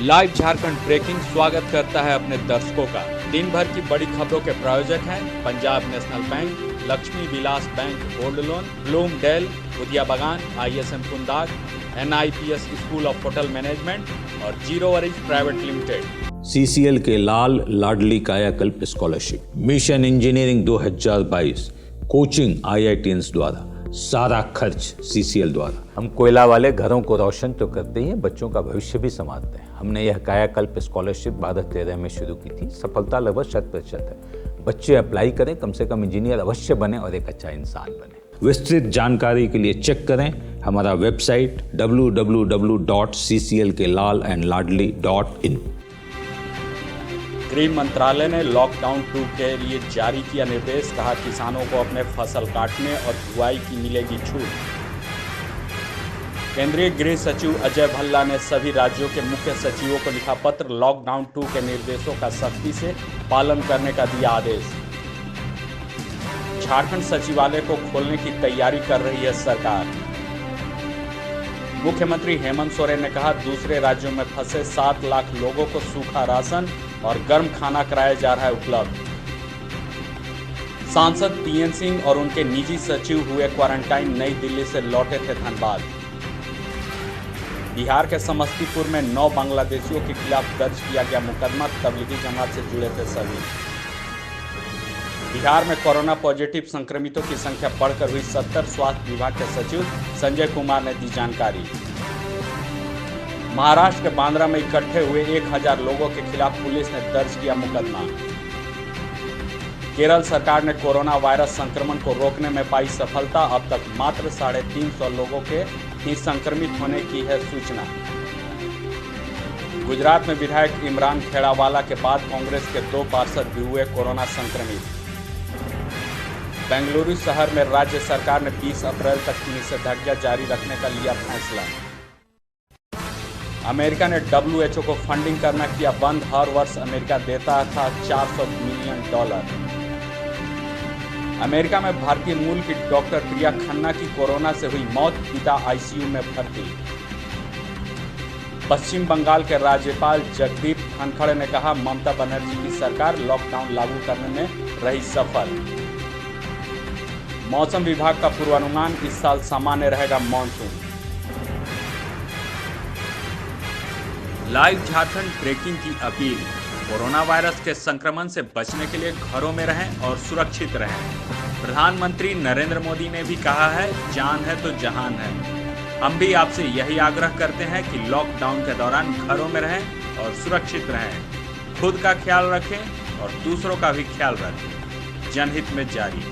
Live Jharkhand breaking स्वागत करता है अपने दर्शकों का। दिन भर की बड़ी खबरों के प्रायोजक हैं Punjab national bank, Lakshmi Vilas bank gold loan, Bloomdale, उदिया बगान, ISM कुंदाग, NIPS school of hotel management और zero worries private limited. CCL के Lal Ladli Kayakalp scholarship, mission engineering 2022, coaching IITians द्वारा, सारा खर्च CCL द्वारा। हम कोयला वाले घरों को रोशन तो करते ही हैं, बच्चों का भविष्य भी संवारते हैं। हमने यह कायाकल्प स्कॉलरशिप 2013 में शुरू की थी। सफलता लगभग 100% है। बच्चे अप्लाई करें, कम से कम इंजीनियर अवश्य बने और एक अच्छा इंसान बने। विस्तृत जानकारी के लिए चेक करें हमारा वेबसाइट www.cclkellalandladli.in। गृह मंत्रालय ने लॉकडाउन 2 के लिए जारी किया निर्देश, कहा किसानों को अपने फसल काटने और बुआई की मिलेगी छूट। केंद्रीय गृह सचिव अजय भल्ला ने सभी राज्यों के मुख्य सचिवों को लिखा पत्र, लॉकडाउन 2 के निर्देशों का सख्ती से पालन करने का दिया आदेश। झारखंड सचिवालय को खोलने की तैयारी कर रही है सरकार। मुख्यमंत्री हेमंत सोरेन ने कहा दूसरे राज्यों में फंसे 7 लाख लोगों को सूखा राशन और गर्म खाना कराया जा रहा है उपलब्ध। सांसद PN सिंह और उनके निजी सचिव हुए क्वारंटाइन, नई दिल्ली से लौटे थे धनबाद। बिहार के समस्तीपुर में 9 बांग्लादेशियों के खिलाफ दर्ज किया गया मुकदमा, तबलीगी जमात से जुड़े थे सभी। बिहार में कोरोना पॉजिटिव संक्रमितों की संख्या बढ़कर हुई 70, स्वास्थ्य विभाग के सचिव संजय कुमार ने दी जानकारी। महाराष्ट्र के बांद्रा में इकट्ठे हुए 1000 लोगों के खिलाफ पुलिस ने दर्ज किया मुकदमा। केरल सरकार ने कोरोना वायरस संक्रमण को रोकने में पाई सफलता, अब तक मात्र 350 लोगों के ही संक्रमित होने की है सूचना। गुजरात में विधायक इमरान खेड़ावाला के बाद कांग्रेस के 2 पार्षद भी हुए कोरोना संक्रमित। बेंगलुरु शहर में राज्य सरकार ने 20 अप्रैल तक निषेधाज्ञा जारी रखने का लिया फैसला। अमेरिका ने WHO को फंडिंग करना किया बंद, हर वर्ष अमेरिका देता था $400 मिलियन। अमेरिका में भारतीय मूल की डॉक्टर प्रिया खन्ना की कोरोना से हुई मौत, पिता ICU में भर्ती। पश्चिम बंगाल के राज्यपाल जगदीप धनखड़ ने कहा ममता बनर्जी की सरकार लॉकडाउन लागू करने में रही सफल। मौसम विभाग का पूर्वानुमान, इस साल सामान्य रहेगा मानसून। लाइव झारखंड ब्रेकिंग की अपील, कोरोना वायरस के संक्रमण से बचने के लिए घरों में रहें और सुरक्षित रहें। प्रधानमंत्री नरेंद्र मोदी ने भी कहा है जान है तो जहान है। हम भी आपसे यही आग्रह करते हैं कि लॉकडाउन के दौरान घरों में रहें और सुरक्षित रहें। खुद का ख्याल रखें और दूसरों का भी ख्याल रखें। जनहित में जारी।